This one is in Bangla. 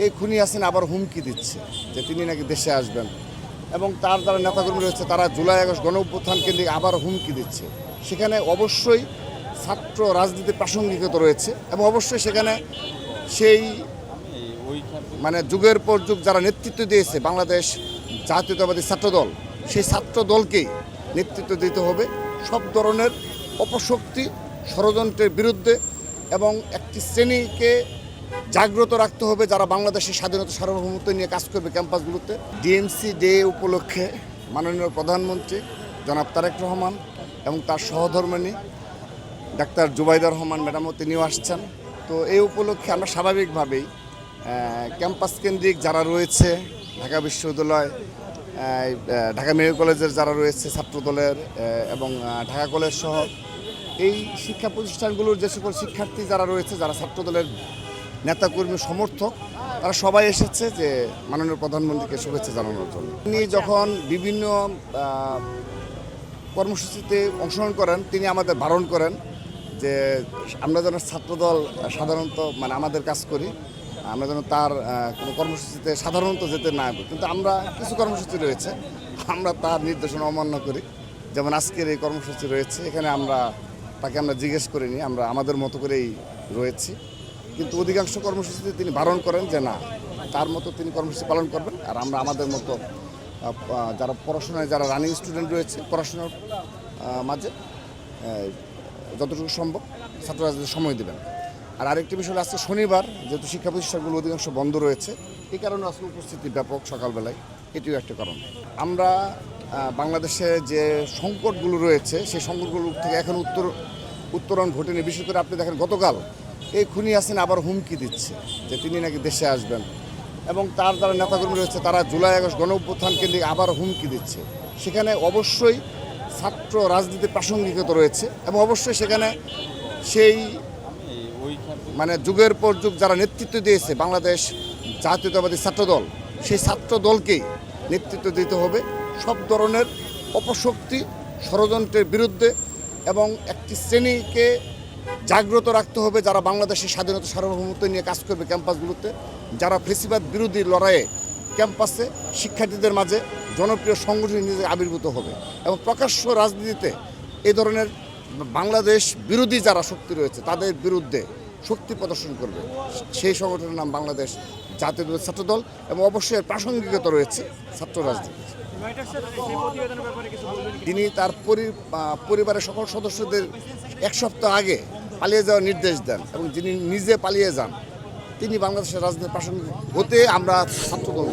এই খুনি হাসিনা আবার হুমকি দিচ্ছে যে তিনি নাকি দেশে আসবেন, এবং তার যারা নেতাকর্মী রয়েছে তারা জুলাই আগস্ট গণঅভ্যুত্থান কেন্দ্রিক আবার হুমকি দিচ্ছে। সেখানে অবশ্যই ছাত্র রাজনীতির প্রাসঙ্গিকতা রয়েছে, এবং অবশ্যই সেখানে সেই যুগের পর যুগ যারা নেতৃত্ব দিয়েছে বাংলাদেশ জাতীয়তাবাদী ছাত্রদল, সেই ছাত্র দলকেই নেতৃত্ব দিতে হবে সব ধরনের অপশক্তি ষড়যন্ত্রের বিরুদ্ধে, এবং একটি শ্রেণীকে জাগ্রত রাখতে হবে যারা বাংলাদেশের স্বাধীনতা সার্বভৌমত্ব নিয়ে কাজ করবে ক্যাম্পাসগুলোতে। ডিএমসি ডে উপলক্ষে মাননীয় প্রধানমন্ত্রী জনাব তারেক রহমান এবং তার সহধর্মিণী ডাক্তার জুবাইদা রহমান ম্যাডামও তিনিও আসছেন। তো এই উপলক্ষে আমরা স্বাভাবিকভাবেই ক্যাম্পাস কেন্দ্রিক যারা রয়েছে ঢাকা বিশ্ববিদ্যালয়, ঢাকা মেডিকেল কলেজের যারা রয়েছে ছাত্রদলের, এবং ঢাকা কলেজ সহ এই শিক্ষা প্রতিষ্ঠানগুলোর যে সকল শিক্ষার্থী যারা রয়েছে, যারা ছাত্রদলের নেতাকর্মী সমর্থক, তারা সবাই এসেছে যে মাননীয় প্রধানমন্ত্রীকে শুভেচ্ছা জানানোর জন্য। তিনি যখন বিভিন্ন কর্মসূচিতে অংশগ্রহণ করেন তিনি আমাদের বারণ করেন যে আমরা যেন ছাত্রদল সাধারণত আমাদের কাজ করি, আমরা যেন তার কোনো কর্মসূচিতে সাধারণত যেতে না হবে। কিন্তু আমরা কিছু কর্মসূচি রয়েছে আমরা তার নির্দেশনা অমান্য করি, যেমন আজকের এই কর্মসূচি রয়েছে, এখানে তাকে আমরা জিজ্ঞেস করিনি, আমরা আমাদের মতো করেই রয়েছি। কিন্তু অধিকাংশ কর্মসূচিতে তিনি বারণ করেন যে না, তার মতো তিনি কর্মসূচি পালন করবেন, আর আমরা আমাদের মতো যারা পড়াশোনায় যারা রানিং স্টুডেন্ট রয়েছে পড়াশোনার মাঝে যতটুকু সম্ভব ছাত্রছাত্রীদের সময় দেবেন। আর আরেকটি বিষয় আজকে শনিবার, যেহেতু শিক্ষা প্রতিষ্ঠানগুলো অধিকাংশ বন্ধ রয়েছে, এই কারণে আজকে উপস্থিতি ব্যাপক সকালবেলায়, এটিও একটা কারণ। আমরা বাংলাদেশে যে সংকটগুলো রয়েছে সেই সংকটগুলো থেকে এখন উত্তরণ ঘটেনি। বিশেষ করে আপনি দেখেন গতকাল এই খুনি হাসিনা আবার হুমকি দিচ্ছে যে তিনি নাকি দেশে আসবেন, এবং তার যারা নেতাকর্মী রয়েছে তারা জুলাই আগস্ট গণঅভ্যুত্থান কেন্দ্রিক আবার হুমকি দিচ্ছে। সেখানে অবশ্যই ছাত্র রাজনীতির প্রাসঙ্গিকতা রয়েছে, এবং অবশ্যই সেখানে সেই যুগের পর যুগ যারা নেতৃত্ব দিয়েছে বাংলাদেশ জাতীয়তাবাদী ছাত্রদল, সেই ছাত্র দলকেই নেতৃত্ব দিতে হবে সব ধরনের অপশক্তি ষড়যন্ত্রের বিরুদ্ধে, এবং একটি শ্রেণীকে জাগ্রত রাখতে হবে যারা বাংলাদেশের স্বাধীনতা সার্বভৌমত্ব নিয়ে কাজ করবে ক্যাম্পাসগুলোতে, যারা ফ্যাসিবাদ বিরোধী লড়াইয়ে ক্যাম্পাসে শিক্ষার্থীদের মাঝে জনপ্রিয় সংগঠন নিজে আবির্ভূত হবে, এবং প্রকাশ্য রাজনীতিতে এই ধরনের বাংলাদেশ বিরোধী যারা শক্তি রয়েছে তাদের বিরুদ্ধে শক্তি প্রদর্শন করবে। সেই সংগঠনের নাম বাংলাদেশ জাতীয়তাবাদী ছাত্রদল, এবং অবশ্যই প্রাসঙ্গিকতা রয়েছে ছাত্র রাজনীতি। তিনি তার পরিবারের সকল সদস্যদের এক সপ্তাহ আগে পালিয়ে যাওয়ার নির্দেশ দেন, এবং যিনি নিজে পালিয়ে যান তিনি বাংলাদেশের রাজনীতির প্রাসঙ্গিক হতে আমরা ছাত্রদল